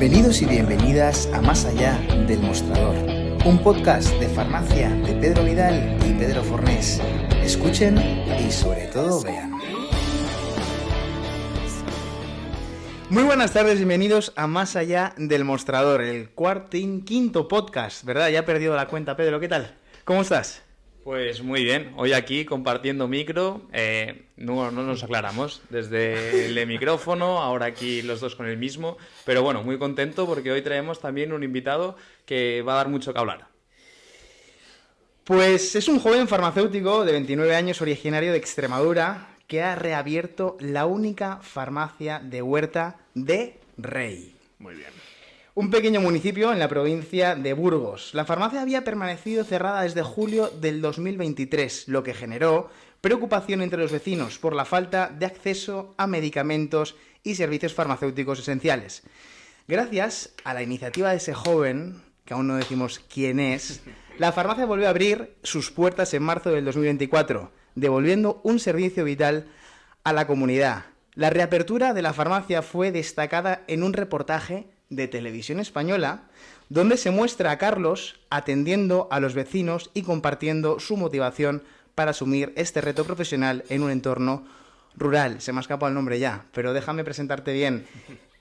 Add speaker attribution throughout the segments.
Speaker 1: Bienvenidos y bienvenidas a Más Allá del Mostrador, un podcast de farmacia de Pedro Vidal y Pedro Fornés. Escuchen y sobre todo vean. Muy buenas tardes, bienvenidos a Más Allá del Mostrador, el quinto podcast, ¿verdad? Ya he perdido la cuenta, Pedro, ¿qué tal? ¿Cómo estás?
Speaker 2: Pues muy bien, hoy aquí compartiendo micro, no nos aclaramos desde el micrófono, ahora aquí los dos con el mismo, pero bueno, muy contento porque hoy traemos también un invitado que va a dar mucho que hablar.
Speaker 1: Pues es un joven farmacéutico de 29 años originario de Extremadura que ha reabierto la única farmacia de Huerta de Rey.
Speaker 2: Muy bien.
Speaker 1: Un pequeño municipio en la provincia de Burgos. La farmacia había permanecido cerrada desde julio del 2023, lo que generó preocupación entre los vecinos por la falta de acceso a medicamentos y servicios farmacéuticos esenciales. Gracias a la iniciativa de ese joven, que aún no decimos quién es, la farmacia volvió a abrir sus puertas en marzo del 2024, devolviendo un servicio vital a la comunidad. La reapertura de la farmacia fue destacada en un reportaje de Televisión Española, donde se muestra a Carlos atendiendo a los vecinos y compartiendo su motivación para asumir este reto profesional en un entorno rural. Se me ha escapado el nombre ya, pero déjame presentarte bien.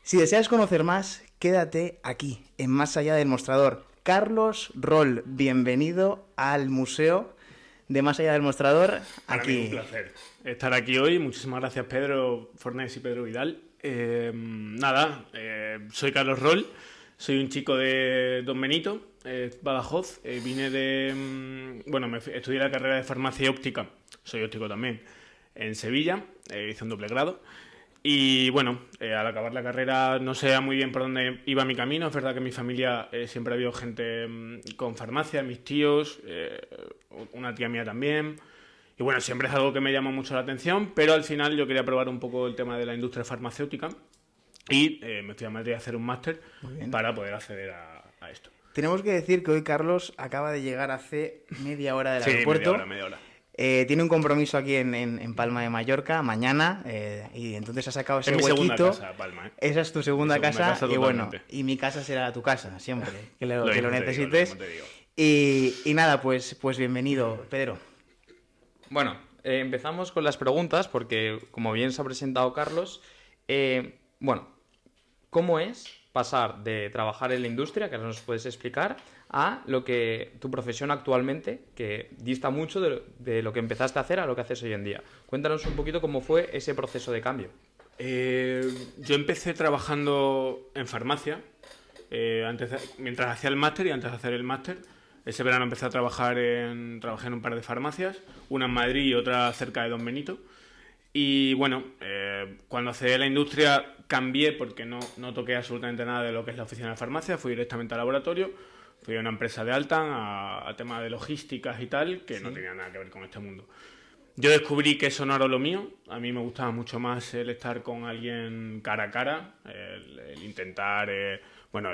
Speaker 1: Si deseas conocer más, quédate aquí, en Más Allá del Mostrador. Carlos Roll, bienvenido al Museo de Más Allá del Mostrador.
Speaker 3: Para mí un placer estar aquí hoy. Muchísimas gracias, Pedro Fornés y Pedro Vidal. Soy Carlos Roll, soy un chico de Don Benito, Badajoz. Vine de... estudié la carrera de farmacia y óptica, soy óptico también, en Sevilla, hice un doble grado. Y bueno, al acabar la carrera no sé muy bien por dónde iba mi camino. Es verdad que en mi familia siempre ha habido gente con farmacia, mis tíos, una tía mía también. Y bueno, siempre es algo que me llama mucho la atención, pero al final yo quería probar un poco el tema de la industria farmacéutica y me fui a Madrid a hacer un máster para poder acceder a esto.
Speaker 1: Tenemos que decir que hoy Carlos acaba de llegar hace media hora del aeropuerto.
Speaker 3: Media hora.
Speaker 1: Tiene un compromiso aquí en Palma de Mallorca mañana y entonces ha sacado ese huequito.
Speaker 3: Es mi segunda casa, Palma.
Speaker 1: Esa es tu segunda casa y bueno, y mi casa será tu casa siempre, que lo necesites. Y nada, pues bienvenido, Pedro.
Speaker 2: Bueno, empezamos con las preguntas porque, como bien se ha presentado Carlos, ¿cómo es pasar de trabajar en la industria, que ahora nos puedes explicar, a lo que tu profesión actualmente, que dista mucho de lo que empezaste a hacer a lo que haces hoy en día? Cuéntanos un poquito cómo fue ese proceso de cambio.
Speaker 3: Yo empecé trabajando en farmacia, mientras hacía el máster y antes de hacer el máster. Ese verano empecé a trabajé en un par de farmacias, una en Madrid y otra cerca de Don Benito. Y bueno, cuando accedí a la industria cambié porque no toqué absolutamente nada de lo que es la oficina de farmacia, fui directamente al laboratorio, fui a una empresa de Altan a tema de logísticas y tal, que no tenía nada que ver con este mundo. Yo descubrí que eso no era lo mío, a mí me gustaba mucho más el estar con alguien cara a cara, el intentar, el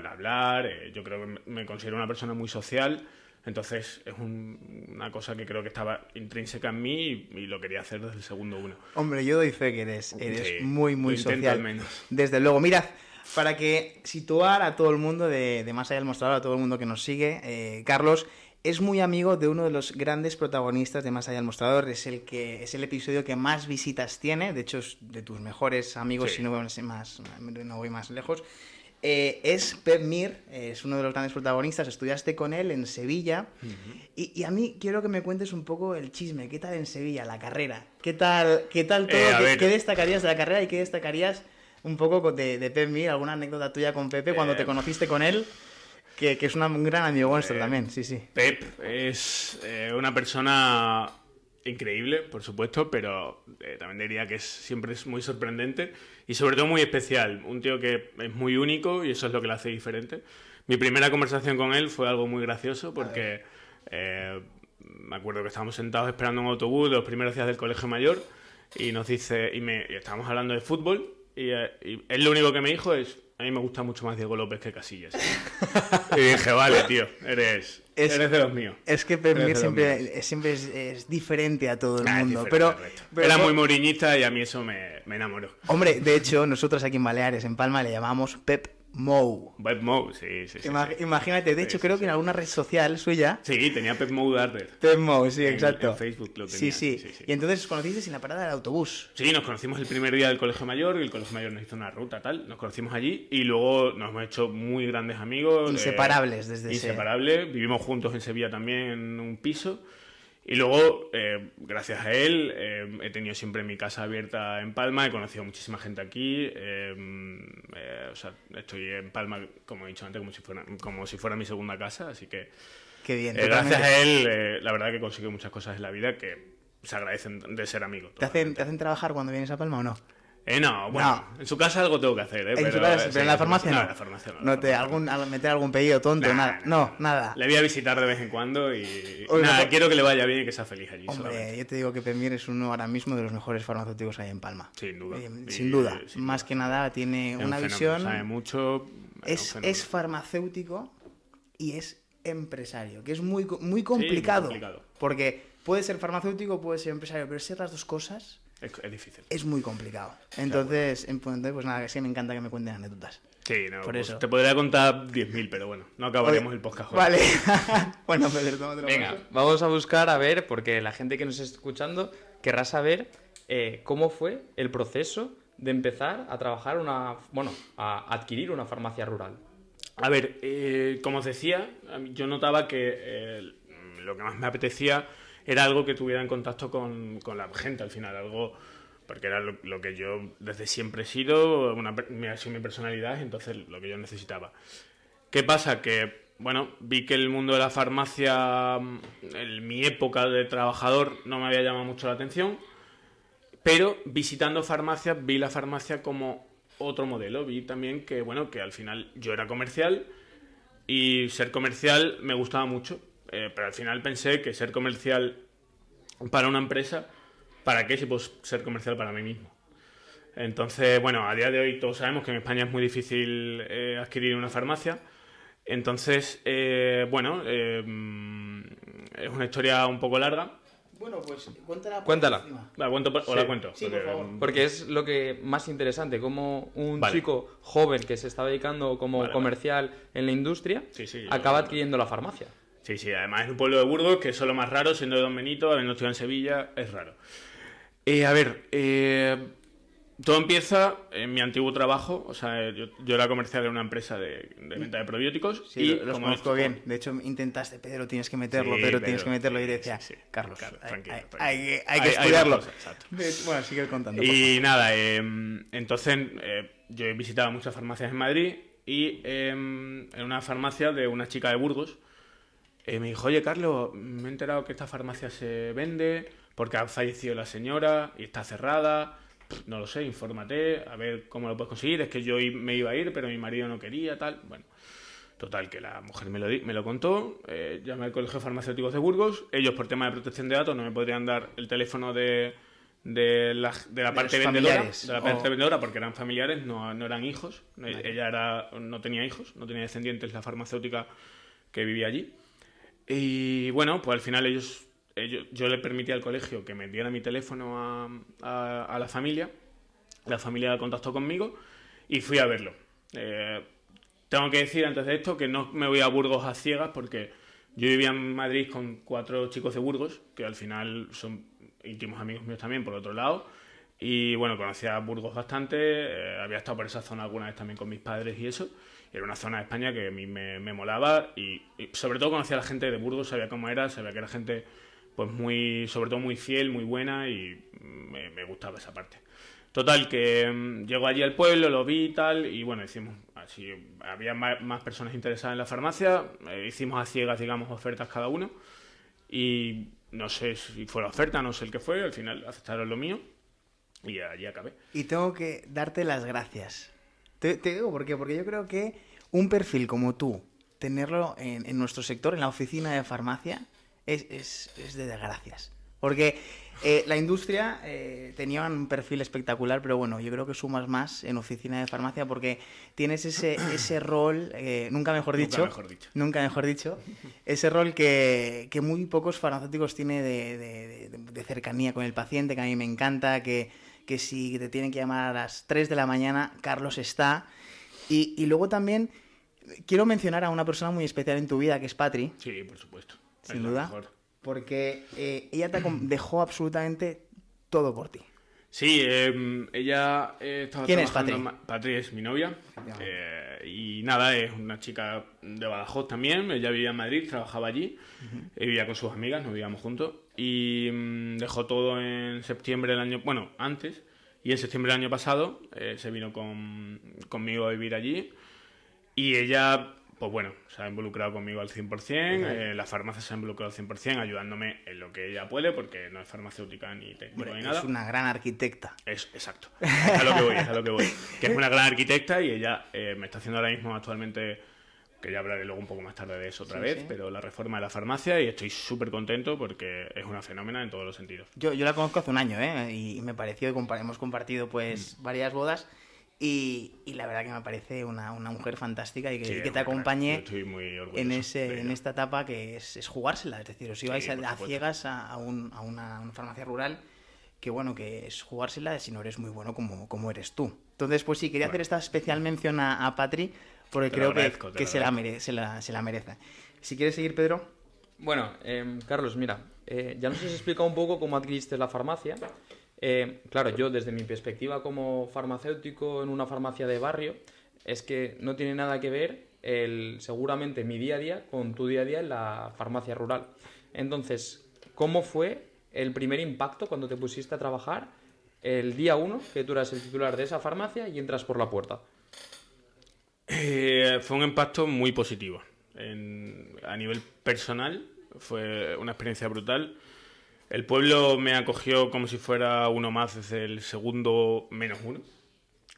Speaker 3: hablar, yo creo que me considero una persona muy social. Entonces es una cosa que creo que estaba intrínseca en mí y lo quería hacer desde el segundo uno.
Speaker 1: Hombre, yo doy fe que eres muy social.
Speaker 3: Al menos.
Speaker 1: Desde luego. Mirad, para que situar a todo el mundo de Más Allá del Mostrador, a todo el mundo que nos sigue, Carlos es muy amigo de uno de los grandes protagonistas de Más Allá del Mostrador. Es el episodio que más visitas tiene. De hecho, es de tus mejores amigos, si no voy más lejos. Es Pep Mir, es uno de los grandes protagonistas. Estudiaste con él en Sevilla. Y a mí quiero que me cuentes un poco el chisme. ¿Qué tal en Sevilla, la carrera? ¿Qué tal todo? ¿Qué destacarías de la carrera y qué destacarías un poco de Pep Mir? ¿Alguna anécdota tuya con Pepe cuando te conociste con él? Que es un gran amigo nuestro también, sí.
Speaker 3: Pep es una persona increíble, por supuesto, pero también diría que siempre es muy sorprendente y sobre todo muy especial. Un tío que es muy único y eso es lo que le hace diferente. Mi primera conversación con él fue algo muy gracioso porque me acuerdo que estábamos sentados esperando un autobús de los primeros días del colegio mayor y nos dice, y estábamos hablando de fútbol y él lo único que me dijo es: a mí me gusta mucho más Diego López que Casillas. Y dije, vale, tío, eres de los míos.
Speaker 1: Es que Pep Mir siempre es diferente a todo el mundo. Pero
Speaker 3: era muy mourinhista y a mí eso me enamoró.
Speaker 1: Hombre, de hecho, nosotros aquí en Baleares, en Palma, le llamamos Pep WebMo.
Speaker 3: WebMo, sí.
Speaker 1: Imagínate, de hecho, creo que en alguna red social suya...
Speaker 3: Sí, tenía PepMo Darder.
Speaker 1: PepMo, sí, exacto.
Speaker 3: En Facebook lo tenía.
Speaker 1: Sí. Y entonces os conocisteis en la parada del autobús.
Speaker 3: Sí, nos conocimos el primer día del Colegio Mayor, y el Colegio Mayor nos hizo una ruta, tal. Nos conocimos allí y luego nos hemos hecho muy grandes amigos.
Speaker 1: Inseparables desde
Speaker 3: Inseparables. Vivimos juntos en Sevilla también en un piso. Y luego, gracias a él, he tenido siempre mi casa abierta en Palma, he conocido a muchísima gente aquí, o sea, estoy en Palma, como he dicho antes, como si fuera mi segunda casa, así que
Speaker 1: Qué bien,
Speaker 3: gracias a él, la verdad que consigo muchas cosas en la vida que se agradecen de ser amigo.
Speaker 1: ¿Te hacen trabajar cuando vienes a Palma o no?
Speaker 3: No, bueno, en su casa algo tengo que hacer,
Speaker 1: En su casa, pero en la farmacia no.
Speaker 3: No, en la farmacia no.
Speaker 1: Meter algún pedido tonto, nada. Nada.
Speaker 3: Le voy a visitar de vez en cuando y quiero que le vaya bien y que sea feliz allí.
Speaker 1: Hombre,
Speaker 3: solamente.
Speaker 1: yo te digo que Pemir es uno ahora mismo de los mejores farmacéuticos que hay en Palma.
Speaker 3: Sin duda.
Speaker 1: Sin duda. Más que nada tiene una visión...
Speaker 3: Sabe mucho.
Speaker 1: Es farmacéutico y es empresario, que es muy complicado.
Speaker 3: Muy complicado.
Speaker 1: Porque puede ser farmacéutico, puede ser empresario, pero ser las dos cosas...
Speaker 3: Es difícil.
Speaker 1: Es muy complicado. Entonces, pues nada, que sí me encanta que me cuenten anécdotas.
Speaker 3: Sí, no,
Speaker 1: por
Speaker 3: pues
Speaker 1: eso.
Speaker 3: te podría contar 10.000, pero bueno, no acabaríamos el podcast.
Speaker 1: Vale. Bueno, Pedro, tómatelo.
Speaker 2: Venga, vamos a buscar, a ver, porque la gente que nos está escuchando querrá saber cómo fue el proceso de empezar a trabajar a adquirir una farmacia rural.
Speaker 3: A ver, como os decía, yo notaba que lo que más me apetecía era algo que tuviera en contacto con la gente al final, algo porque era lo que yo desde siempre he sido, ha sido mi personalidad, entonces lo que yo necesitaba. ¿Qué pasa? Que, bueno, vi que el mundo de la farmacia, en mi época de trabajador, no me había llamado mucho la atención, pero visitando farmacias vi la farmacia como otro modelo. Vi también que, bueno, que al final yo era comercial y ser comercial me gustaba mucho. Pero al final pensé que ser comercial para una empresa, ¿para qué si puedo ser comercial para mí mismo? Entonces, bueno, a día de hoy todos sabemos que en España es muy difícil adquirir una farmacia. Entonces, es una historia un poco larga.
Speaker 1: Bueno, pues cuéntala.
Speaker 2: Cuéntala.
Speaker 3: ¿La cuento?
Speaker 1: Sí, por favor.
Speaker 2: Porque es lo que más interesante, como un chico joven que se está dedicando como comercial en la industria acaba adquiriendo la farmacia.
Speaker 3: Sí, además es un pueblo de Burgos, que es lo más raro, siendo de Don Benito, habiendo estudiado en Sevilla, es raro. Todo empieza en mi antiguo trabajo, o sea, yo era comercial de una empresa de venta de probióticos.
Speaker 1: Sí, y los conozco bien. De hecho, intentaste, Pedro, tienes que meterlo, tienes que meterlo. Y decía, Carlos, tranquilo, hay que estudiarlo. Bueno, sigue contando.
Speaker 3: Y nada, entonces yo he visitado muchas farmacias en Madrid y en una farmacia de una chica de Burgos, me dijo, oye, Carlos, me he enterado que esta farmacia se vende porque ha fallecido la señora y está cerrada. No lo sé, infórmate, a ver cómo lo puedes conseguir. Es que yo me iba a ir, pero mi marido no quería, tal. Bueno, total, que la mujer me lo contó. Llamé al Colegio de Farmacéuticos de Burgos. Ellos, por tema de protección de datos, no me podrían dar el teléfono de la parte vendedora, porque eran familiares, no eran hijos. Vale. Ella no tenía hijos, no tenía descendientes, la farmacéutica que vivía allí. Y bueno, pues al final yo le permití al colegio que me diera mi teléfono a la familia. La familia contactó conmigo y fui a verlo. Tengo que decir antes de esto que no me voy a Burgos a ciegas, porque yo vivía en Madrid con 4 chicos de Burgos, que al final son íntimos amigos míos también, por otro lado. Y bueno, conocía a Burgos bastante, había estado por esa zona alguna vez también con mis padres y eso. Era una zona de España que a mí me molaba y sobre todo conocía a la gente de Burgos, sabía cómo era, sabía que era gente pues sobre todo muy fiel, muy buena, y me gustaba esa parte. Total, que llego allí al pueblo, lo vi y tal, y bueno, hicimos así, había más personas interesadas en la farmacia, hicimos a ciegas, digamos, ofertas cada uno, y no sé si fue la oferta, no sé el que fue, al final aceptaron lo mío, y allí acabé.
Speaker 1: Y tengo que darte las gracias. Te digo por qué, porque yo creo que un perfil como tú, tenerlo en nuestro sector, en la oficina de farmacia, es de gracias. Porque la industria tenía un perfil espectacular, pero bueno, yo creo que sumas más en oficina de farmacia porque tienes ese rol, nunca mejor dicho, ese rol que muy pocos farmacéuticos tienen de cercanía con el paciente, que a mí me encanta, que si te tienen que llamar a las 3 de la mañana, Carlos está. Y luego también quiero mencionar a una persona muy especial en tu vida, que es Patri,
Speaker 3: Sí, por supuesto.
Speaker 1: sin
Speaker 3: Es la
Speaker 1: duda,
Speaker 3: mejor.
Speaker 1: porque ella te dejó absolutamente todo por ti.
Speaker 3: Sí, ella estaba
Speaker 1: ¿Quién es
Speaker 3: trabajando...
Speaker 1: Patri?
Speaker 3: Patri es mi novia. Y nada, es una chica de Badajoz también. Ella vivía en Madrid, trabajaba allí. Vivía con sus amigas, nos vivíamos juntos. Y dejó todo en septiembre del año... Bueno, antes. Y en septiembre del año pasado se vino conmigo a vivir allí. Y ella, pues bueno, se ha involucrado conmigo al 100%, la farmacia se ha involucrado al 100%, ayudándome en lo que ella puede, porque no es farmacéutica ni técnico
Speaker 1: Hombre,
Speaker 3: ni nada.
Speaker 1: es una gran arquitecta.
Speaker 3: Es exacto. Es a lo que voy, es a lo que voy. Que es una gran arquitecta y ella me está haciendo ahora mismo actualmente, que ya hablaré luego un poco más tarde de eso otra vez,
Speaker 1: sí.
Speaker 3: pero la reforma de la farmacia y estoy súper contento porque es una fenómena en todos los sentidos.
Speaker 1: Yo la conozco hace un año, ¿eh? Y me pareció que hemos compartido pues varias bodas y la verdad que me parece una mujer fantástica y que,
Speaker 3: Sí,
Speaker 1: y que
Speaker 3: es
Speaker 1: te
Speaker 3: una crack.
Speaker 1: acompañe
Speaker 3: Yo estoy muy orgulloso
Speaker 1: en,
Speaker 3: de
Speaker 1: en
Speaker 3: ella.
Speaker 1: esta etapa que es jugársela. Es decir, os ibais
Speaker 3: Sí, por
Speaker 1: a
Speaker 3: supuesto.
Speaker 1: ciegas a una farmacia rural que bueno, que es jugársela si no eres muy bueno como eres tú. Entonces, pues sí, quería hacer esta especial mención a Patri porque
Speaker 3: Te lo
Speaker 1: creo
Speaker 3: agradezco, te
Speaker 1: que
Speaker 3: lo
Speaker 1: se la
Speaker 3: agradezco.
Speaker 1: se la merece. Si quieres seguir, Pedro.
Speaker 2: Bueno, Carlos, mira, ya nos has explicado un poco cómo adquiriste la farmacia. Claro, yo desde mi perspectiva como farmacéutico en una farmacia de barrio, es que no tiene nada que ver seguramente mi día a día con tu día a día en la farmacia rural. Entonces, ¿cómo fue el primer impacto cuando te pusiste a trabajar el día 1, que tú eras el titular de esa farmacia y entras por la puerta?
Speaker 3: Fue un impacto muy positivo. A nivel personal, fue una experiencia brutal. El pueblo me acogió como si fuera uno más desde el segundo menos uno.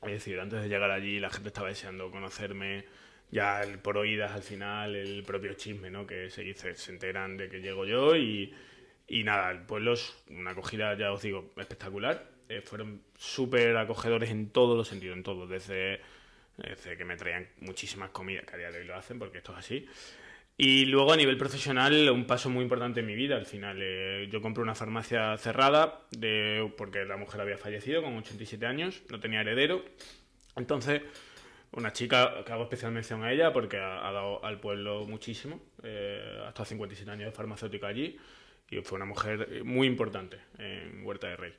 Speaker 3: Es decir, antes de llegar allí la gente estaba deseando conocerme, ya por oídas al final, el propio chisme, ¿no? Que se dice, se enteran de que llego yo y nada, el pueblo es una acogida, ya os digo, espectacular. Fueron súper acogedores en todos los sentidos, en todo, desde que me traían muchísimas comidas, que a día de hoy lo hacen porque esto es así. Y luego a nivel profesional, un paso muy importante en mi vida al final. Yo compré una farmacia cerrada porque la mujer había fallecido con 87 años, no tenía heredero. Entonces, una chica que hago especial mención a ella porque ha dado al pueblo muchísimo. Ha estado 57 años de farmacéutica allí y fue una mujer muy importante en Huerta de Rey.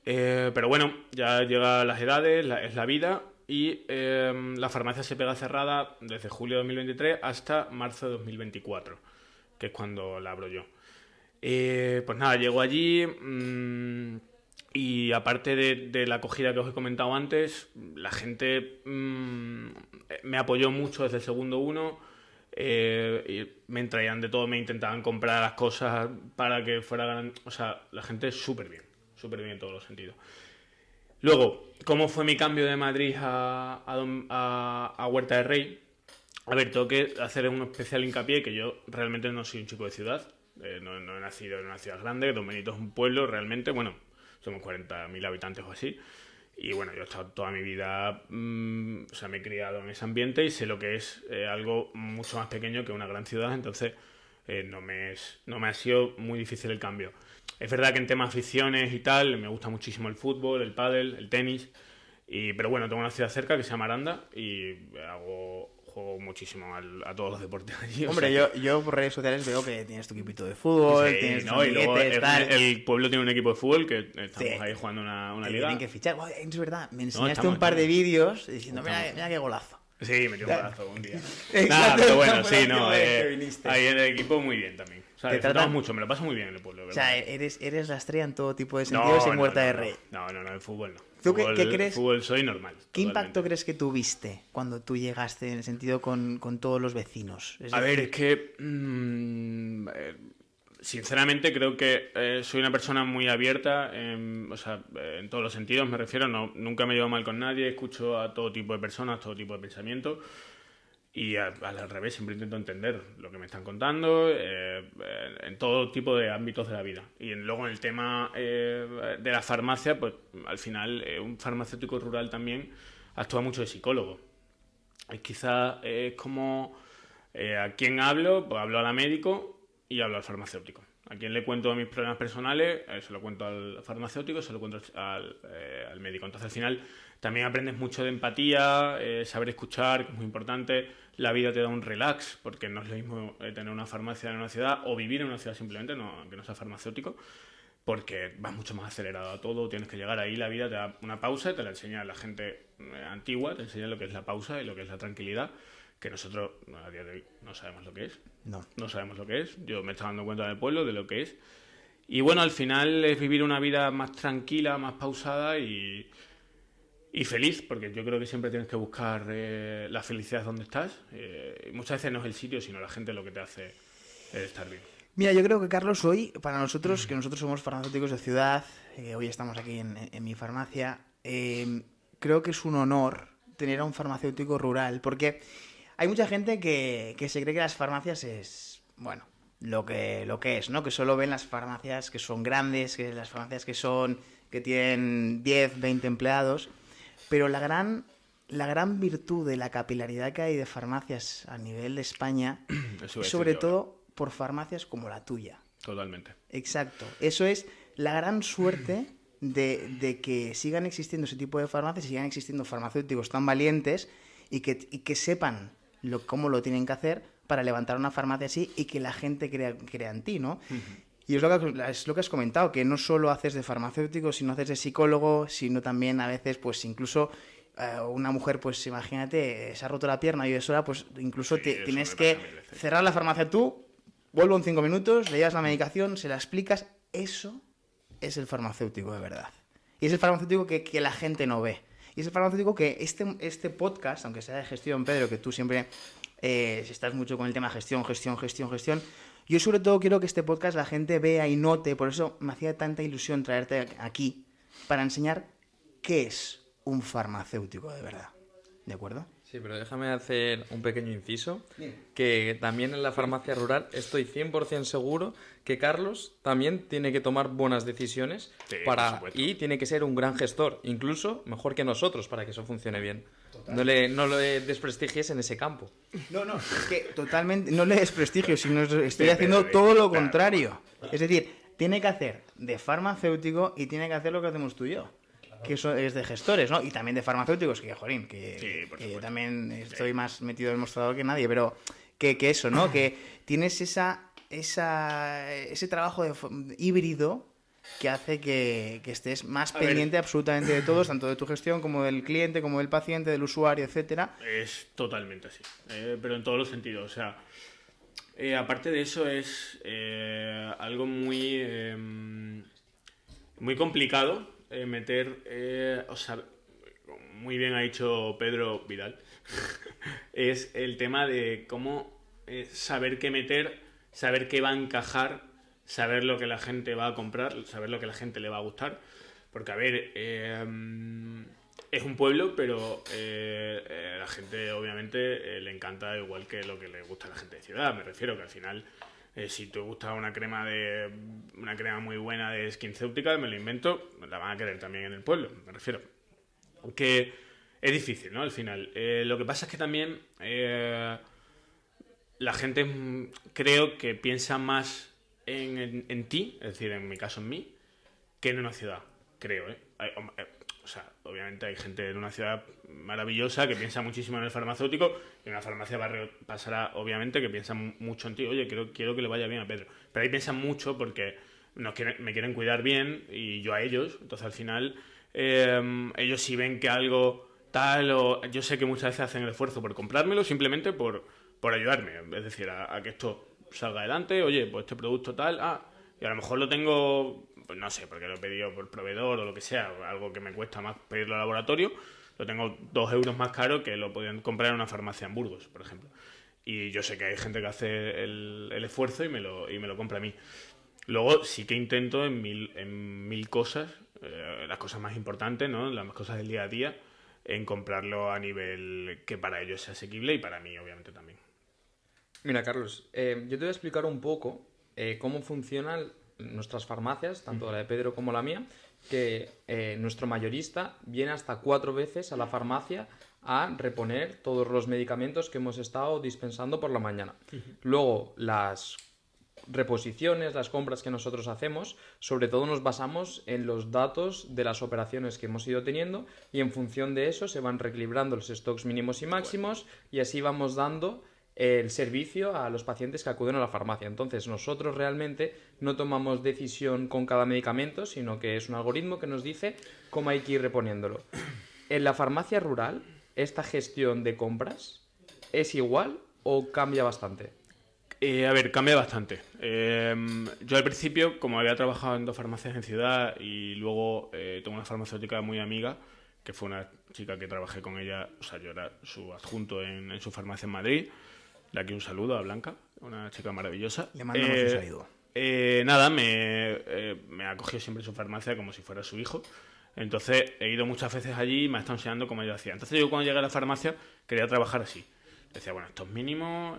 Speaker 3: Pero bueno, ya llegan las edades, es la vida y la farmacia se pega cerrada desde julio de 2023 hasta marzo de 2024, que es cuando la abro yo. Pues nada, llego allí y aparte de la acogida que os he comentado antes, la gente me apoyó mucho desde el segundo uno. Y me traían de todo, me intentaban comprar las cosas para que fuera... O sea, la gente súper bien en todos los sentidos. Luego, ¿cómo fue mi cambio de Madrid a Huerta de Rey? A ver, tengo que hacer un especial hincapié que yo realmente no soy un chico de ciudad. No he nacido en una ciudad grande. Don Benito es un pueblo realmente. Bueno, somos 40.000 habitantes o así. Y bueno, yo he estado toda mi vida, o sea, me he criado en ese ambiente y sé lo que es algo mucho más pequeño que una gran ciudad. Entonces, no me ha sido muy difícil el cambio. Es verdad que en temas aficiones y tal, me gusta muchísimo el fútbol, el pádel, el tenis. Pero bueno, tengo una ciudad cerca que se llama Aranda y juego muchísimo a todos los deportes allí.
Speaker 1: Hombre, yo por redes sociales veo que tienes tu equipito de fútbol,
Speaker 3: Sí,
Speaker 1: tienes tus
Speaker 3: ¿no? Y luego
Speaker 1: amiguetes, tal.
Speaker 3: el pueblo tiene un equipo de fútbol que estamos
Speaker 1: Sí.
Speaker 3: ahí jugando una
Speaker 1: Te
Speaker 3: liga.
Speaker 1: tienen que fichar. Guau, es verdad, me enseñaste
Speaker 3: estamos-
Speaker 1: un par de
Speaker 3: estamos.
Speaker 1: vídeos diciendo, mira qué golazo.
Speaker 3: Sí, metió un golazo un día.
Speaker 1: Exacto,
Speaker 3: Nada, pero bueno,
Speaker 1: esa fue
Speaker 3: sí,
Speaker 1: la
Speaker 3: no.
Speaker 1: última vez que viniste.
Speaker 3: Ahí en el equipo muy bien también. O sea,
Speaker 1: Te
Speaker 3: disfrutamos
Speaker 1: tratan-
Speaker 3: mucho, me lo paso muy bien en el pueblo,
Speaker 1: O
Speaker 3: ¿verdad?
Speaker 1: sea, eres la estrella en todo tipo de sentidos en Huerta de Rey.
Speaker 3: No, el fútbol no.
Speaker 1: ¿Tú qué
Speaker 3: Fútbol-
Speaker 1: crees?
Speaker 3: Fútbol soy normal.
Speaker 1: ¿Qué
Speaker 3: totalmente.
Speaker 1: impacto crees que tuviste cuando tú llegaste en el sentido con todos los vecinos?
Speaker 3: A ver, es que sinceramente creo que soy una persona muy abierta, o sea, en todos los sentidos me refiero, nunca me llevo mal con nadie, escucho a todo tipo de personas, todo tipo de pensamientos y al revés, siempre intento entender lo que me están contando en todo tipo de ámbitos de la vida. Y luego en el tema de la farmacia, pues al final un farmacéutico rural también actúa mucho de psicólogo. Quizás es como... ¿a quién hablo? Pues hablo al médico y hablo al farmacéutico. ¿A quién le cuento mis problemas personales? Se lo cuento al farmacéutico, se lo cuento al médico. Entonces, al final, también aprendes mucho de empatía, saber escuchar, que es muy importante. La vida te da un relax, porque no es lo mismo tener una farmacia en una ciudad o vivir en una ciudad simplemente, que no sea farmacéutico, porque vas mucho más acelerado a todo, tienes que llegar ahí, la vida te da una pausa y te la enseña la gente antigua, te enseña lo que es la pausa y lo que es la tranquilidad, que nosotros a día de hoy no sabemos lo que es. No sabemos lo que es. Yo me estaba dando cuenta en el pueblo de lo que es. Y bueno, al final es vivir una vida más tranquila, más pausada y feliz, porque yo creo que siempre tienes que buscar la felicidad donde estás. Y muchas veces no es el sitio, sino la gente lo que te hace estar bien.
Speaker 1: Mira, yo creo que Carlos, hoy, para nosotros, que nosotros somos farmacéuticos de ciudad, hoy estamos aquí en mi farmacia, creo que es un honor tener a un farmacéutico rural, porque hay mucha gente que se cree que las farmacias es, bueno, lo que es, ¿no? Que solo ven las farmacias que son grandes, que las farmacias que tienen 10, 20 empleados, pero la gran virtud de la capilaridad que hay de farmacias a nivel de España es sobre todo por farmacias como la tuya.
Speaker 3: Totalmente.
Speaker 1: Exacto. Eso es la gran suerte de que sigan existiendo ese tipo de farmacias y sigan existiendo farmacéuticos tan valientes y que sepan cómo lo tienen que hacer para levantar una farmacia así y que la gente crea en ti, ¿no? Y es lo que has comentado, que no solo haces de farmacéutico, sino haces de psicólogo, sino también a veces, pues incluso una mujer, pues imagínate, se ha roto la pierna y eso, pues incluso tienes que cerrar la farmacia tú, vuelvo en 5 minutos, le llevas la medicación, se la explicas. Eso es el farmacéutico de verdad. Y es el farmacéutico que la gente no ve. Y es el farmacéutico que este podcast, aunque sea de gestión, Pedro, que tú siempre estás mucho con el tema gestión, yo sobre todo quiero que este podcast la gente vea y note, por eso me hacía tanta ilusión traerte aquí, para enseñar qué es un farmacéutico de verdad. ¿De acuerdo?
Speaker 2: Sí, pero déjame hacer un pequeño inciso, que también en la farmacia rural estoy 100% seguro que Carlos también tiene que tomar buenas decisiones y tiene que ser un gran gestor, incluso mejor que nosotros para que eso funcione bien. No le desprestigies en ese campo.
Speaker 1: No, es que totalmente no le desprestigio, sino estoy haciendo todo lo contrario. Es decir, tiene que hacer de farmacéutico y tiene que hacer lo que hacemos tú y yo, que eso es de gestores, ¿no? Y también de farmacéuticos, que yo también estoy más metido en el mostrador que nadie, pero que eso, ¿no? Que tienes ese trabajo híbrido que hace que estés más pendiente absolutamente de todos, tanto de tu gestión como del cliente, como del paciente, del usuario, etcétera.
Speaker 3: Es totalmente así, pero en todos los sentidos. O sea, aparte de eso es algo muy complicado meter, o sea, muy bien ha dicho Pedro Vidal, es el tema de cómo saber qué meter, saber qué va a encajar, saber lo que la gente va a comprar, saber lo que la gente le va a gustar. Porque, a ver, es un pueblo, pero la gente obviamente le encanta igual que lo que le gusta a la gente de ciudad. Me refiero que al final, si te gusta una crema muy buena de SkinCeuticals, me lo invento, la van a querer también en el pueblo, me refiero. Que es difícil, ¿no? Al final. Lo que pasa es que también la gente creo que piensa más en ti, es decir, en mi caso en mí, que en una ciudad, creo, ¿eh? O sea, obviamente hay gente en una ciudad maravillosa que piensa muchísimo en el farmacéutico y en una farmacia barrio pasará, obviamente, que piensa mucho en ti. Oye, quiero que le vaya bien a Pedro. Pero ahí piensan mucho porque me quieren cuidar bien y yo a ellos. Entonces, al final, ellos si ven que algo tal o... Yo sé que muchas veces hacen el esfuerzo por comprármelo simplemente por ayudarme. Es decir, a que esto salga adelante. Oye, pues este producto tal... y a lo mejor lo tengo... Pues no sé, porque lo he pedido por proveedor o lo que sea, algo que me cuesta más pedirlo al laboratorio, lo tengo 2 euros más caro que lo podían comprar en una farmacia en Burgos, por ejemplo. Y yo sé que hay gente que hace el esfuerzo y me lo compra a mí. Luego sí que intento en mil cosas, las cosas más importantes, ¿no? Las cosas del día a día, en comprarlo a nivel que para ellos sea asequible y para mí, obviamente, también.
Speaker 2: Mira, Carlos, yo te voy a explicar un poco cómo funcionan nuestras farmacias, tanto la de Pedro como la mía, que nuestro mayorista viene hasta 4 veces a la farmacia a reponer todos los medicamentos que hemos estado dispensando por la mañana. Luego, las reposiciones, las compras que nosotros hacemos, sobre todo nos basamos en los datos de las operaciones que hemos ido teniendo y en función de eso se van reequilibrando los stocks mínimos y máximos y así vamos dando el servicio a los pacientes que acuden a la farmacia. Entonces nosotros realmente no tomamos decisión con cada medicamento, sino que es un algoritmo que nos dice cómo hay que ir reponiéndolo. En la farmacia rural, ¿esta gestión de compras es igual o cambia bastante?
Speaker 3: A ver, cambia bastante. Yo al principio, como había trabajado en 2 farmacias en ciudad y luego tengo una farmacéutica muy amiga, que fue una chica que trabajé con ella, o sea, yo era su adjunto en su farmacia en Madrid. De aquí un saludo a Blanca, una chica maravillosa.
Speaker 1: Le mandamos un saludo.
Speaker 3: Nada, me acogió siempre en su farmacia como si fuera su hijo. Entonces he ido muchas veces allí y me ha estado enseñando cómo ella hacía. Entonces yo cuando llegué a la farmacia quería trabajar así. Decía, bueno, esto es mínimo,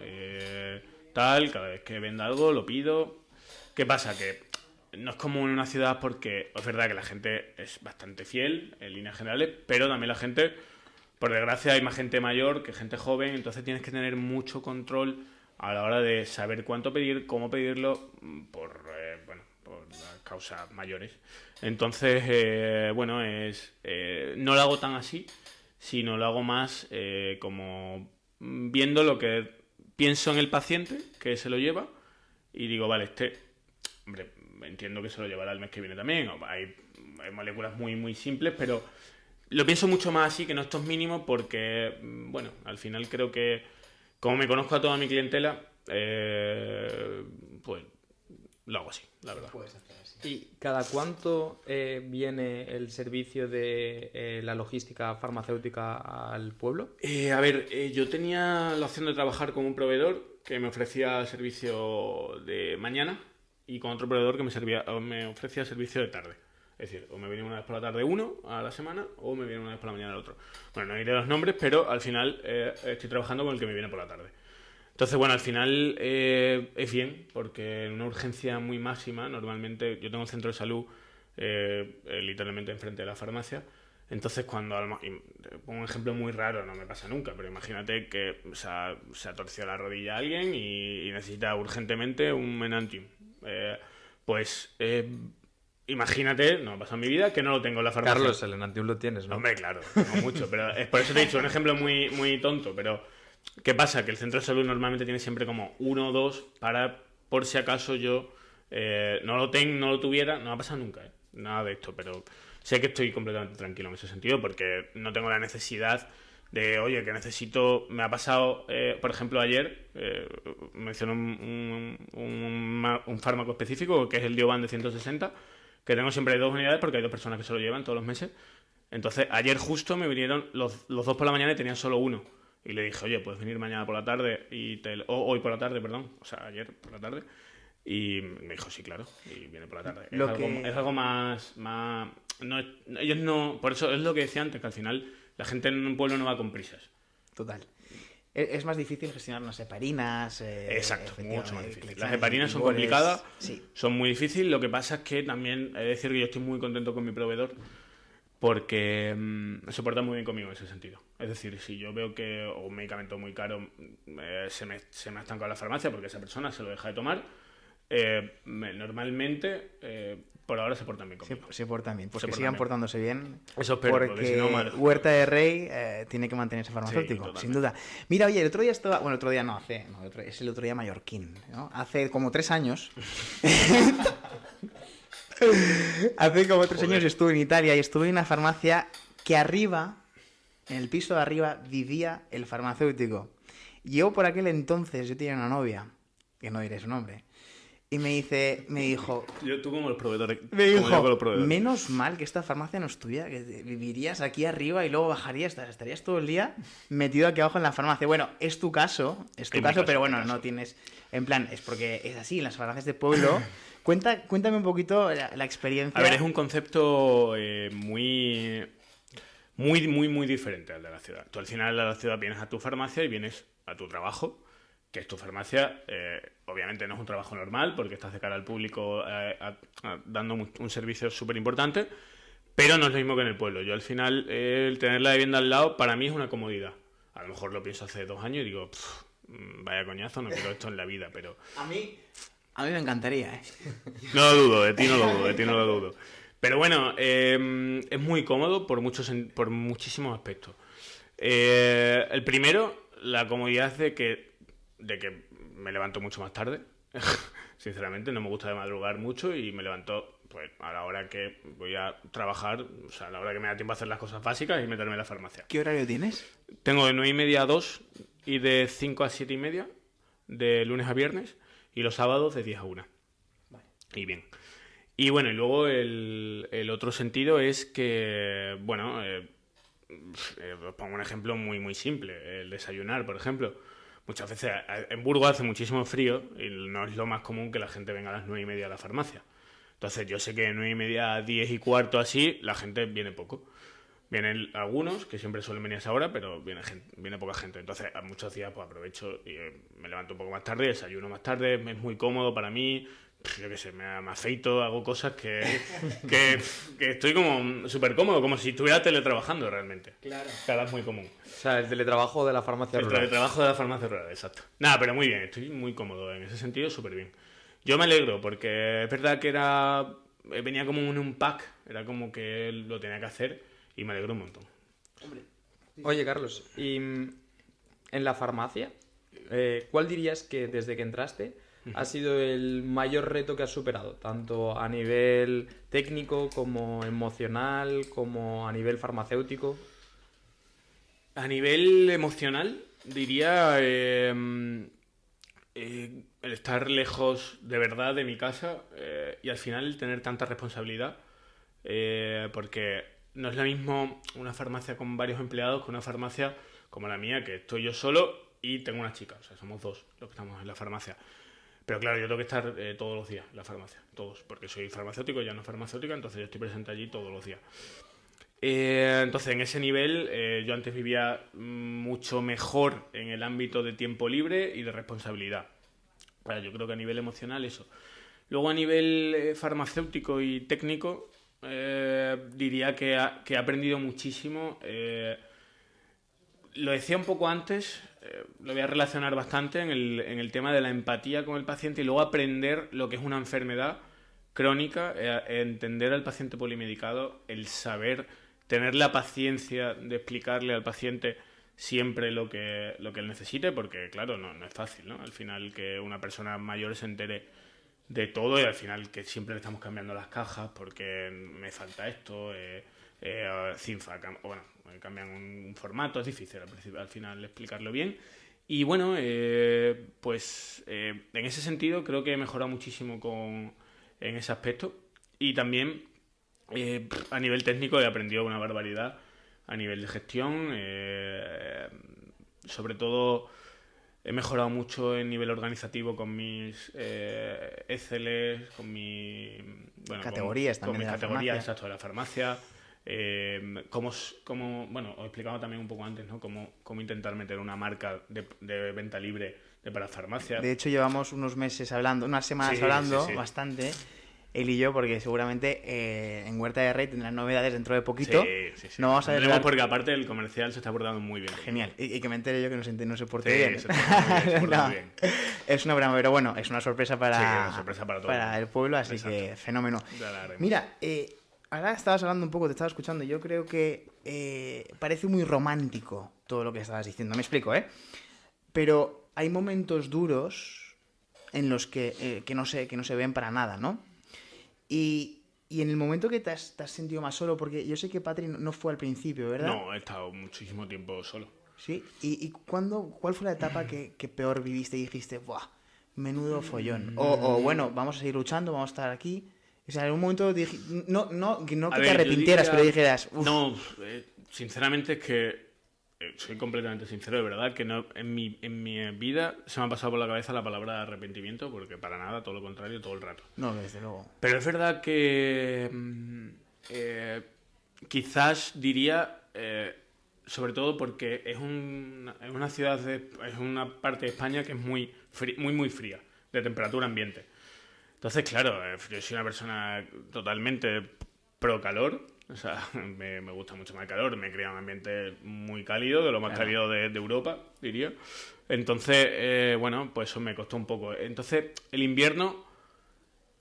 Speaker 3: tal, cada vez que venda algo lo pido. ¿Qué pasa? Que no es como en una ciudad porque es verdad que la gente es bastante fiel en líneas generales, pero también la gente, por desgracia, hay más gente mayor que gente joven, entonces tienes que tener mucho control a la hora de saber cuánto pedir, cómo pedirlo, por las causas mayores. Entonces, no lo hago tan así, sino lo hago más como viendo lo que pienso en el paciente que se lo lleva y digo, vale, hombre, entiendo que se lo llevará el mes que viene también, hay moléculas muy, muy simples, pero lo pienso mucho más así que no estos mínimos porque, bueno, al final creo que como me conozco a toda mi clientela, pues lo hago así, la verdad.
Speaker 2: ¿Y cada cuánto viene el servicio de la logística farmacéutica al pueblo?
Speaker 3: Yo tenía la opción de trabajar con un proveedor que me ofrecía servicio de mañana y con otro proveedor que me ofrecía servicio de tarde. Es decir, o me viene una vez por la tarde uno a la semana o me viene una vez por la mañana el otro. Bueno, no diré los nombres, pero al final estoy trabajando con el que me viene por la tarde. Entonces, bueno, al final es bien, porque en una urgencia muy máxima, normalmente yo tengo un centro de salud literalmente enfrente de la farmacia. Entonces, cuando pongo un ejemplo muy raro, no me pasa nunca, pero imagínate que se ha torcido la rodilla a alguien y necesita urgentemente un Menantium. Imagínate, no ha pasado en mi vida, que no lo tengo en la farmacia.
Speaker 2: Carlos, el Menantium lo tienes, ¿no?
Speaker 3: Hombre, claro, tengo mucho, pero es por eso te he dicho un ejemplo muy, muy tonto, pero ¿qué pasa? Que el centro de salud normalmente tiene siempre como 1 o 2 para, por si acaso yo no lo tuviera, no ha pasado nunca, nada de esto, pero sé que estoy completamente tranquilo en ese sentido porque no tengo la necesidad de, oye, que necesito, me ha pasado, por ejemplo, ayer menciono un fármaco específico que es el Diovan de 160, que tengo siempre 2 unidades porque hay 2 personas que se lo llevan todos los meses. Entonces, ayer justo me vinieron los 2 por la mañana y tenían solo uno. Y le dije, oye, puedes venir mañana por la tarde o hoy por la tarde, perdón, o sea, ayer por la tarde. Y me dijo, sí, claro, y viene por la tarde. Es algo más ellos no, por eso es lo que decía antes, que al final la gente en un pueblo no va con prisas.
Speaker 1: Total. Es más difícil gestionar unas heparinas.
Speaker 3: Exacto, mucho más difícil. Las heparinas son complicadas, sí. Son muy difíciles. Lo que pasa es que también he de decir que yo estoy muy contento con mi proveedor porque se porta muy bien conmigo en ese sentido. Es decir, si yo veo que un medicamento muy caro se me ha estancado en la farmacia porque esa persona se lo deja de tomar, normalmente por ahora se portan bien conmigo.
Speaker 1: Se portan bien, pues que sigan portándose bien.
Speaker 3: Eso espero,
Speaker 1: porque
Speaker 3: si no, mal.
Speaker 1: Huerta de Rey tiene que mantenerse farmacéutico, sin duda. Mira, oye, el otro día estaba... Bueno, el otro día no, es el otro día mallorquín, ¿no? Hace como 3 años... Hace como 3 años estuve en Italia y estuve en una farmacia que arriba, en el piso de arriba, vivía el farmacéutico. Yo por aquel entonces, yo tenía una novia, que no diré su nombre, y me dijo...
Speaker 3: Tú como los proveedores.
Speaker 1: Me dijo, menos mal que esta farmacia no es tuya, que vivirías aquí arriba y luego bajarías, estarías todo el día metido aquí abajo en la farmacia. Bueno, es tu caso, pero bueno, no tienes... En plan, es porque es así, en las farmacias de pueblo... Cuéntame un poquito la experiencia.
Speaker 3: A ver, es un concepto muy diferente al de la ciudad. Tú al final de la ciudad vienes a tu farmacia y vienes a tu trabajo, que es tu farmacia. Obviamente no es un trabajo normal porque estás de cara al público dando un servicio súper importante, pero no es lo mismo que en el pueblo. Yo al final, el tener la vivienda al lado, para mí es una comodidad. A lo mejor lo pienso hace 2 años y digo, vaya coñazo, no quiero esto en la vida, pero...
Speaker 1: A mí... A mí me encantaría, ¿eh?
Speaker 3: No lo dudo, de ti no lo dudo, de ti no lo dudo. Pero bueno, es muy cómodo por muchísimos aspectos. El primero, la comodidad de que me levanto mucho más tarde. Sinceramente, no me gusta de madrugar mucho y me levanto pues a la hora que voy a trabajar, o sea, a la hora que me da tiempo a hacer las cosas básicas y meterme en la farmacia.
Speaker 1: ¿Qué horario tienes?
Speaker 3: Tengo de 9:30 a 2 y de 5 a 7:30, de lunes a viernes, y los sábados de 10 a 1.
Speaker 1: Vale.
Speaker 3: Y bien. Y bueno, y luego el otro sentido es que, bueno, os pongo un ejemplo muy, muy simple. El desayunar, por ejemplo. Muchas veces en Burgos hace muchísimo frío y no es lo más común que la gente venga a las 9:30 a la farmacia. Entonces yo sé que de 9:30 a 10:15 así, la gente viene poco. Vienen algunos, que siempre suelen venir a esa hora, pero viene poca gente. Entonces, a muchos días pues aprovecho y me levanto un poco más tarde, desayuno más tarde, es muy cómodo para mí. Yo qué sé, me afeito, hago cosas que estoy como súper cómodo, como si estuviera teletrabajando realmente.
Speaker 1: Claro.
Speaker 3: Claro, es muy común.
Speaker 2: O sea, el teletrabajo de la farmacia
Speaker 3: El
Speaker 2: rural.
Speaker 3: teletrabajo de la farmacia rural, exacto. Nada, pero muy bien, estoy muy cómodo en ese sentido, súper bien. Yo me alegro porque es verdad que venía como en un pack, era como que lo tenía que hacer y me alegro un montón.
Speaker 2: Oye, Carlos, y en la farmacia, ¿cuál dirías que desde que entraste ha sido el mayor reto que has superado? Tanto a nivel técnico como emocional, como a nivel farmacéutico.
Speaker 3: A nivel emocional, diría el estar lejos de verdad de mi casa y al final el tener tanta responsabilidad, porque no es lo mismo una farmacia con varios empleados que una farmacia como la mía, que estoy yo solo y tengo una chica, o sea, somos dos los que estamos en la farmacia. Pero claro, yo tengo que estar todos los días en la farmacia, todos, porque soy farmacéutico, ya no farmacéutica, entonces yo estoy presente allí todos los días. Entonces, en ese nivel, yo antes vivía mucho mejor en el ámbito de tiempo libre y de responsabilidad. Bueno, yo creo que a nivel emocional eso. Luego, a nivel farmacéutico y técnico, diría que he aprendido muchísimo. Lo decía un poco antes, lo voy a relacionar bastante en el tema de la empatía con el paciente y luego aprender lo que es una enfermedad crónica, entender al paciente polimedicado, el saber tener la paciencia de explicarle al paciente siempre lo que él necesite, porque claro, no es fácil, ¿no? Al final que una persona mayor se entere de todo y al final que siempre le estamos cambiando las cajas porque me falta esto, Cinfa, bueno, cambian un formato, es difícil al final explicarlo bien. Y bueno, pues en ese sentido creo que he mejorado muchísimo en ese aspecto y también a nivel técnico he aprendido una barbaridad a nivel de gestión, sobre todo he mejorado mucho en nivel organizativo con mis ECLs, con mi
Speaker 1: categorías
Speaker 3: con mis
Speaker 1: también de la
Speaker 3: categorías,
Speaker 1: farmacia.
Speaker 3: exacto, de la farmacia. Bueno, os explicaba también un poco antes, ¿no? Cómo intentar meter una marca de venta libre para farmacia.
Speaker 1: De hecho, llevamos unos meses hablando, unas semanas
Speaker 3: Sí,
Speaker 1: hablando
Speaker 3: sí.
Speaker 1: bastante, él y yo, porque seguramente en Huerta de Rey tendrán novedades dentro de poquito.
Speaker 3: Sí.
Speaker 1: No vamos a
Speaker 3: Tendremos
Speaker 1: desvelar-
Speaker 3: porque aparte el comercial se está portando muy bien.
Speaker 1: Genial. Y que me entere yo que no se porte
Speaker 3: Sí,
Speaker 1: bien.
Speaker 3: se porta muy
Speaker 1: No,
Speaker 3: bien.
Speaker 1: es una broma, pero bueno, es una sorpresa para,
Speaker 3: Sí, una sorpresa para todo el mundo.
Speaker 1: el pueblo, así
Speaker 3: Exacto.
Speaker 1: que fenómeno.
Speaker 3: Ya la haremos.
Speaker 1: Mira, ahora estabas hablando un poco, te estaba escuchando, yo creo que parece muy romántico todo lo que estabas diciendo. Me explico, ¿eh? Pero hay momentos duros en los que no se ven para nada, ¿no? Y en el momento que te has sentido más solo, porque yo sé que Patri no fue al principio, ¿verdad?
Speaker 3: No, he estado muchísimo tiempo solo.
Speaker 1: ¿Sí? ¿Y cuál fue la etapa que peor viviste y dijiste, ¡buah! Menudo follón. O bueno, vamos a seguir luchando, vamos a estar aquí. O sea, en un momento no que
Speaker 3: A
Speaker 1: te
Speaker 3: ver, yo
Speaker 1: arrepintieras,
Speaker 3: diría-
Speaker 1: pero dijeras, uff.
Speaker 3: No, sinceramente es que soy completamente sincero, de verdad, que no, en mi vida se me ha pasado por la cabeza la palabra arrepentimiento, porque para nada, todo lo contrario, todo el rato.
Speaker 1: No, desde luego.
Speaker 3: Pero es verdad que quizás diría, sobre todo porque es una ciudad, es una parte de España que es muy fría, de temperatura ambiente. Entonces, claro, yo soy una persona totalmente pro calor, o sea, me gusta mucho más el calor, me he criado en un ambiente muy cálido, de lo más
Speaker 1: Claro.
Speaker 3: cálido de Europa, diría. Entonces, bueno, pues eso me costó un poco. Entonces, el invierno,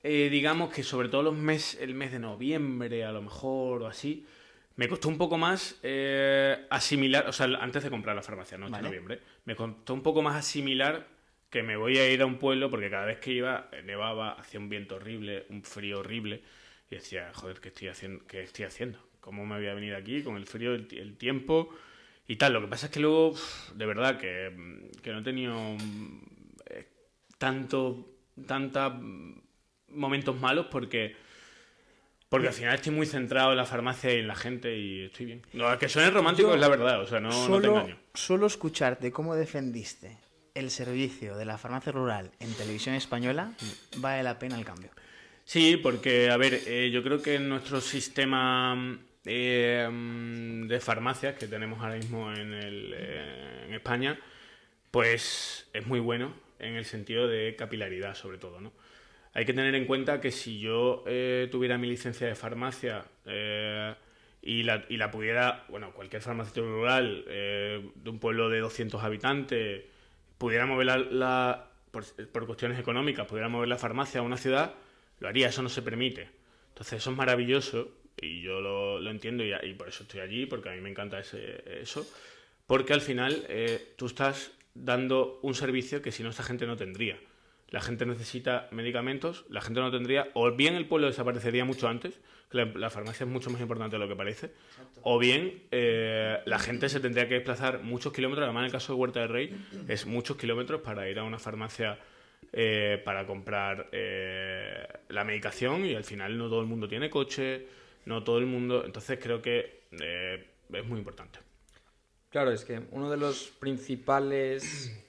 Speaker 3: digamos que sobre todo el mes de noviembre, a lo mejor, o así, me costó un poco más asimilar, o sea, antes de comprar la farmacia, no en noviembre, me costó un poco más asimilar que me voy a ir a un pueblo, porque cada vez que iba, nevaba, hacía un viento horrible, un frío horrible, y decía, joder, ¿qué estoy haciendo? ¿Cómo me voy a venir aquí con el frío, el tiempo y tal? Lo que pasa es que luego, de verdad, que no he tenido tantos momentos malos porque al final estoy muy centrado en la farmacia y en la gente y estoy bien. No, que suene romántico es la verdad, o sea, no te engaño.
Speaker 1: Solo escucharte cómo defendiste el servicio de la farmacia rural en televisión española vale la pena el cambio.
Speaker 3: Sí, porque, a ver, yo creo que nuestro sistema de farmacias que tenemos ahora mismo en España, pues es muy bueno en el sentido de capilaridad, sobre todo, ¿no? Hay que tener en cuenta que si yo tuviera mi licencia de farmacia y la pudiera, bueno, cualquier farmacéutico rural de un pueblo de 200 habitantes, pudiera mover por cuestiones económicas, pudiera mover la farmacia a una ciudad, lo haría, eso no se permite. Entonces eso es maravilloso y yo lo entiendo y por eso estoy allí, porque a mí me encanta eso, porque al final tú estás dando un servicio que si no esta gente no tendría. La gente necesita medicamentos, la gente no tendría, o bien el pueblo desaparecería mucho antes, que la farmacia es mucho más importante de lo que parece, exacto, o bien la gente se tendría que desplazar muchos kilómetros, además en el caso de Huerta del Rey es muchos kilómetros para ir a una farmacia para comprar la medicación y al final no todo el mundo tiene coche, no todo el mundo, entonces creo que es muy importante.
Speaker 2: Claro, es que uno de los principales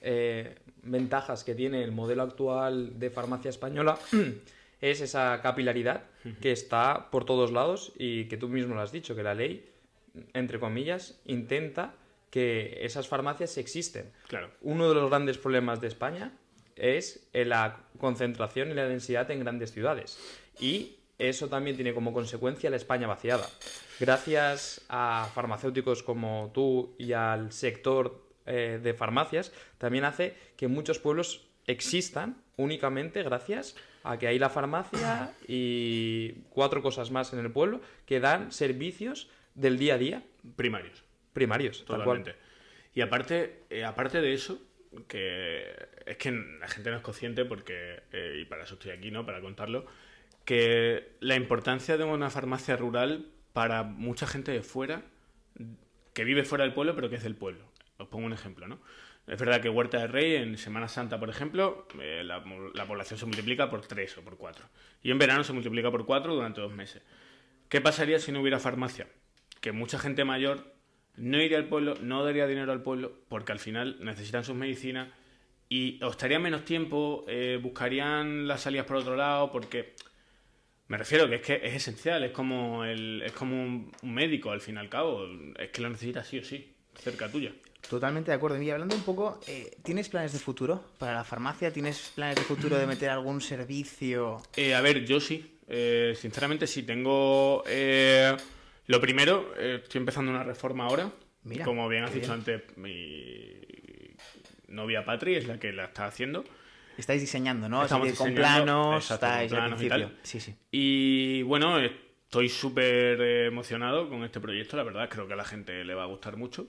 Speaker 2: ventajas que tiene el modelo actual de farmacia española es esa capilaridad que está por todos lados y que tú mismo lo has dicho, que la ley, entre comillas, intenta que esas farmacias existen.
Speaker 3: Claro.
Speaker 2: Uno de los grandes problemas de España es la concentración y la densidad en grandes ciudades. Y eso también tiene como consecuencia la España vaciada. Gracias a farmacéuticos como tú y al sector de farmacias, también hace que muchos pueblos existan únicamente gracias a que hay la farmacia y 4 cosas más en el pueblo que dan servicios del día a día. Primarios,
Speaker 3: totalmente. Y aparte de eso, que es que la gente no es consciente porque, y para eso estoy aquí, ¿no? Para contarlo, que la importancia de una farmacia rural para mucha gente de fuera, que vive fuera del pueblo, pero que es del pueblo. Os pongo un ejemplo, ¿no? Es verdad que Huerta del Rey, en Semana Santa, por ejemplo, la población se multiplica por 3 o por 4. Y en verano se multiplica por 4 durante 2 meses. ¿Qué pasaría si no hubiera farmacia? Que mucha gente mayor no iría al pueblo, no daría dinero al pueblo, porque al final necesitan sus medicinas y o estarían menos tiempo, buscarían las salidas por otro lado, porque... Me refiero que es esencial, es como un médico al fin y al cabo, es que lo necesitas sí o sí, cerca tuya.
Speaker 1: Totalmente de acuerdo. Y hablando un poco, ¿tienes planes de futuro para la farmacia? ¿Tienes planes de futuro de meter algún servicio?
Speaker 3: A ver, yo sí, sinceramente sí, tengo... lo primero, estoy empezando una reforma ahora. Mira, como bien has dicho antes, mi novia Patri es la que la está haciendo.
Speaker 1: Estáis diseñando, ¿no?
Speaker 3: Estamos
Speaker 1: diseñando, con planos,
Speaker 3: estáis
Speaker 1: con
Speaker 3: planos
Speaker 1: al principio. Y tal.
Speaker 3: Sí. Y bueno, estoy súper emocionado con este proyecto, la verdad, creo que a la gente le va a gustar mucho.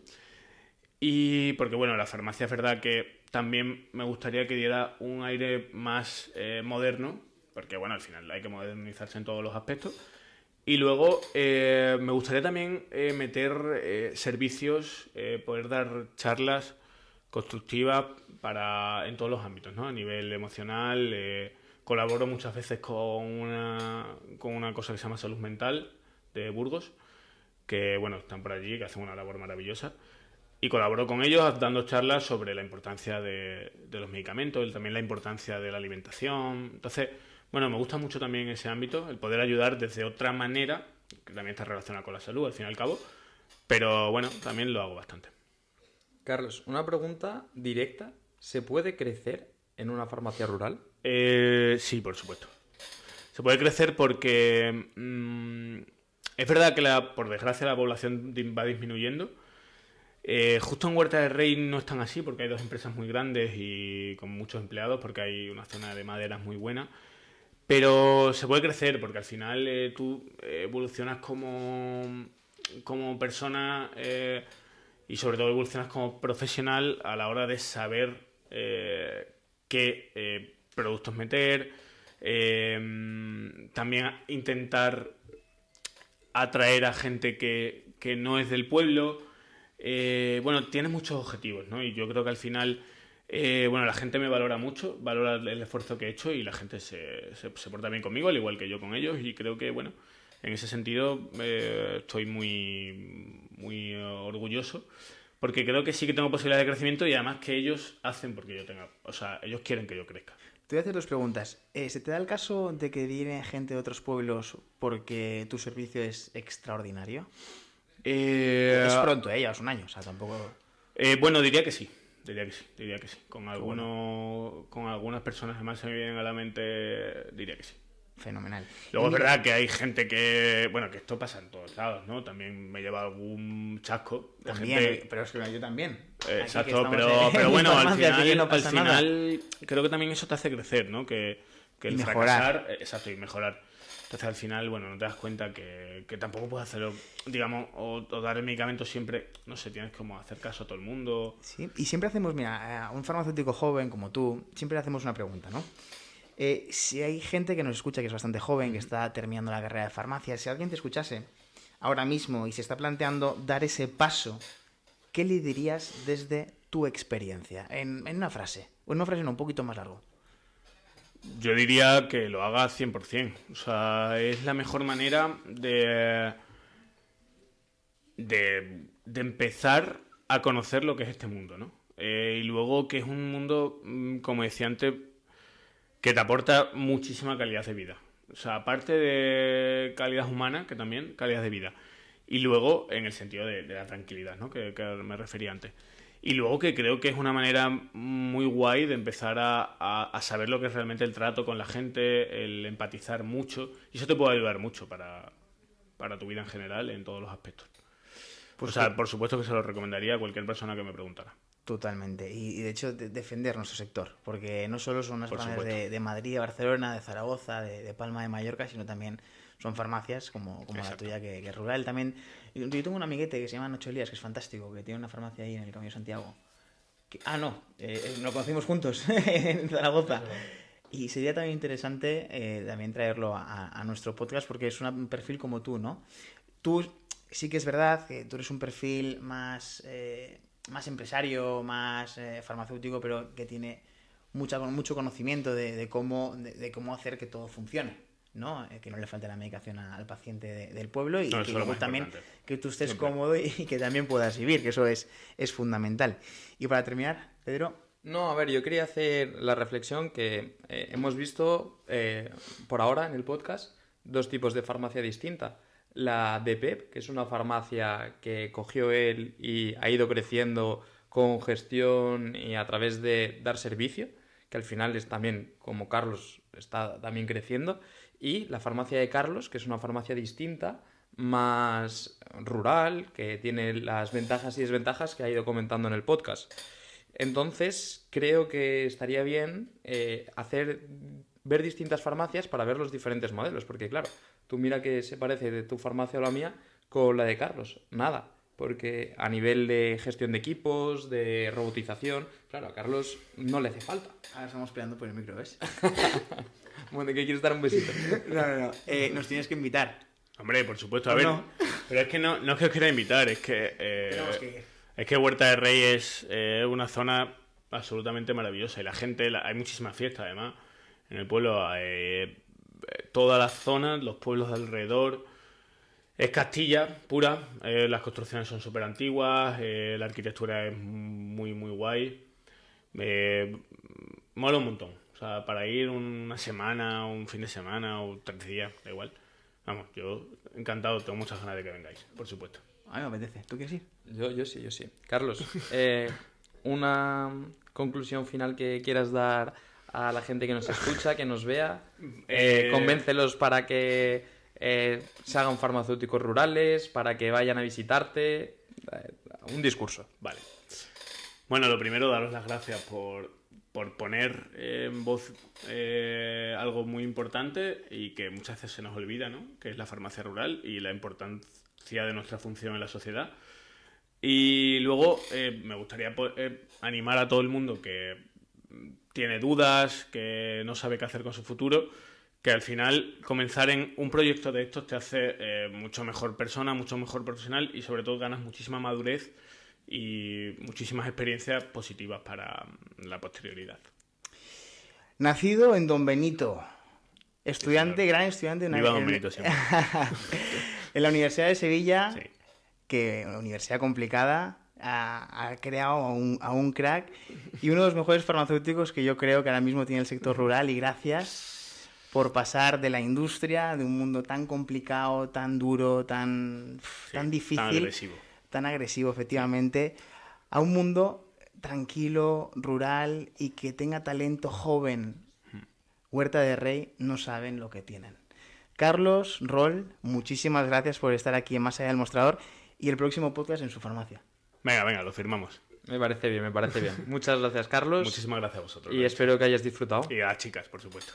Speaker 3: Y porque bueno, la farmacia es verdad que también me gustaría que diera un aire más moderno, porque bueno, al final hay que modernizarse en todos los aspectos. Y luego me gustaría también meter servicios, poder dar charlas constructivas en todos los ámbitos, ¿no? A nivel emocional, colaboro muchas veces con una cosa que se llama Salud Mental de Burgos, que bueno, están por allí, que hacen una labor maravillosa. Y colaboro con ellos dando charlas sobre la importancia de los medicamentos, también la importancia de la alimentación. Entonces, bueno, me gusta mucho también ese ámbito, el poder ayudar desde otra manera, que también está relacionada con la salud, al fin y al cabo. Pero bueno, también lo hago bastante.
Speaker 2: Carlos, una pregunta directa. ¿Se puede crecer en una farmacia rural?
Speaker 3: Sí, por supuesto. Se puede crecer porque es verdad que por desgracia la población va disminuyendo. Justo en Huerta del Rey no es tan así porque hay 2 empresas muy grandes y con muchos empleados porque hay una zona de maderas muy buena. Pero se puede crecer porque al final tú evolucionas como persona y sobre todo evolucionas como profesional a la hora de saber qué productos meter, también intentar atraer a gente que no es del pueblo. Bueno, tienes muchos objetivos, ¿no? Y yo creo que al final, bueno, la gente me valora mucho, valora el esfuerzo que he hecho y la gente se porta bien conmigo, al igual que yo con ellos. Y creo que, bueno, en ese sentido estoy muy orgulloso porque creo que sí que tengo posibilidades de crecimiento y además que ellos hacen porque yo tenga, o sea, ellos quieren que yo crezca.
Speaker 1: Te voy a hacer 2 preguntas. ¿Se te da el caso de que viene gente de otros pueblos porque tu servicio es extraordinario? Es pronto, llevas un año, o sea, tampoco...
Speaker 3: Bueno, diría que sí. Diría que sí. Con algunas personas además se me vienen a la mente, diría que sí.
Speaker 1: Fenomenal.
Speaker 3: Luego es verdad que hay gente que... Bueno, que esto pasa en todos lados, ¿no? También me lleva algún chasco de
Speaker 1: También,
Speaker 3: gente...
Speaker 1: pero es que yo también.
Speaker 3: Exacto, pero bueno, al final creo que también eso te hace crecer, ¿no? Que el fracasar... Exacto, y mejorar. Entonces al final, bueno, no te das cuenta que tampoco puedes hacerlo, digamos, o dar el medicamento siempre, no sé, tienes como hacer caso a todo el mundo.
Speaker 1: Sí, y siempre hacemos, mira, a un farmacéutico joven como tú, siempre le hacemos una pregunta, ¿no? Si hay gente que nos escucha que es bastante joven, que está terminando la carrera de farmacia, si alguien te escuchase ahora mismo y se está planteando dar ese paso, ¿qué le dirías desde tu experiencia? En una frase, o en una frase no, un poquito más largo.
Speaker 3: Yo diría que lo haga 100%. O sea, es la mejor manera de empezar a conocer lo que es este mundo, ¿no? Y luego que es un mundo, como decía antes, que te aporta muchísima calidad de vida. O sea, aparte de calidad humana, que también calidad de vida. Y luego, en el sentido de la tranquilidad, ¿no? Que me refería antes. Y luego que creo que es una manera muy guay de empezar a saber lo que es realmente el trato con la gente, el empatizar mucho. Y eso te puede ayudar mucho para tu vida en general, en todos los aspectos. Pues, o sea, por supuesto que se lo recomendaría a cualquier persona que me preguntara.
Speaker 1: Totalmente. Y de hecho, defender nuestro sector. Porque no solo son las farmacias de Madrid, de Barcelona, de Zaragoza, de Palma de Mallorca, sino también son farmacias como la tuya, que es rural. También, yo tengo un amiguete que se llama Nacho Elías, que es fantástico, que tiene una farmacia ahí en el Camino de Santiago. Lo conocimos juntos en Zaragoza. Y sería también interesante también traerlo a nuestro podcast porque es un perfil como tú, ¿no? Tú sí que es verdad que tú eres un perfil más empresario, más farmacéutico, pero que tiene mucho conocimiento de cómo hacer que todo funcione, ¿no? Que no le falte la medicación al paciente del pueblo y que luego también que tú estés cómodo y que también puedas vivir, que eso es fundamental. Y para terminar, Pedro...
Speaker 2: No, a ver, yo quería hacer la reflexión que hemos visto por ahora en el podcast 2 tipos de farmacia distinta. La de Pep, que es una farmacia que cogió él y ha ido creciendo con gestión y a través de dar servicio, que al final es también, como Carlos, está también creciendo. Y la farmacia de Carlos, que es una farmacia distinta, más rural, que tiene las ventajas y desventajas que ha ido comentando en el podcast. Entonces, creo que estaría bien ver distintas farmacias para ver los diferentes modelos, porque claro, tú mira que se parece de tu farmacia o la mía con la de Carlos, nada, porque a nivel de gestión de equipos, de robotización, claro, a Carlos no le hace falta.
Speaker 1: Ahora estamos peleando por el micro, ¿ves?
Speaker 3: Bueno, ¿de qué quieres dar un besito?
Speaker 1: No. Nos tienes que invitar.
Speaker 3: Hombre, por supuesto, a ver. No. Pero es que no es que os quiera invitar, es que... Es que Huerta de Rey es una zona absolutamente maravillosa y la gente, hay muchísimas fiestas además en el pueblo, todas las zonas, los pueblos de alrededor, es Castilla pura, las construcciones son súper antiguas, la arquitectura es muy guay, mola un montón, o sea, para ir una semana, un fin de semana o 3 días, da igual, vamos, yo encantado, tengo muchas ganas de que vengáis, por supuesto.
Speaker 1: A mí me apetece. ¿Tú quieres ir?
Speaker 2: Yo sí. Carlos, una conclusión final que quieras dar a la gente que nos escucha, que nos vea. Convéncelos para que se hagan farmacéuticos rurales, para que vayan a visitarte. un discurso.
Speaker 3: Vale. Bueno, lo primero, daros las gracias por poner en voz algo muy importante y que muchas veces se nos olvida, ¿no? Que es la farmacia rural y la importancia de nuestra función en la sociedad. Y luego me gustaría animar a todo el mundo que tiene dudas, que no sabe qué hacer con su futuro, que al final comenzar en un proyecto de estos te hace mucho mejor persona, mucho mejor profesional y sobre todo ganas muchísima madurez y muchísimas experiencias positivas para la posterioridad.
Speaker 1: Nacido en Don Benito, estudiante,
Speaker 3: Sí,
Speaker 1: gran estudiante
Speaker 3: Viva Don Benito siempre.
Speaker 1: en la Universidad de Sevilla,
Speaker 3: Sí.
Speaker 1: que una universidad complicada, ha creado a un crack y uno de los mejores farmacéuticos que yo creo que ahora mismo tiene el sector rural, y gracias por pasar de la industria, de un mundo tan complicado, tan duro, tan difícil,
Speaker 3: Tan agresivo,
Speaker 1: efectivamente, a un mundo tranquilo, rural y que tenga talento joven. Huerta de Rey no saben lo que tienen. Carlos, Rol, muchísimas gracias por estar aquí en Más Allá del Mostrador y el próximo podcast en su farmacia.
Speaker 3: Venga, lo firmamos.
Speaker 2: Me parece bien. Muchas gracias, Carlos.
Speaker 3: Muchísimas gracias a vosotros.
Speaker 2: Y espero que hayas disfrutado.
Speaker 3: Y a las chicas, por supuesto.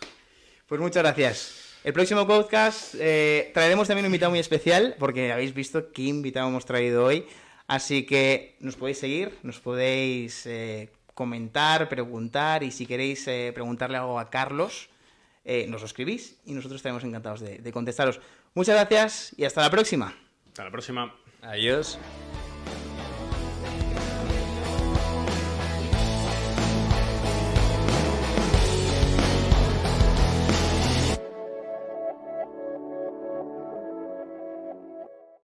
Speaker 1: Pues muchas gracias. El próximo podcast traeremos también un invitado muy especial, porque habéis visto qué invitado hemos traído hoy. Así que nos podéis seguir, nos podéis comentar, preguntar, y si queréis preguntarle algo a Carlos, nos lo escribís y nosotros estaremos encantados de contestaros. Muchas gracias y hasta la próxima.
Speaker 3: Hasta la próxima.
Speaker 2: Adiós.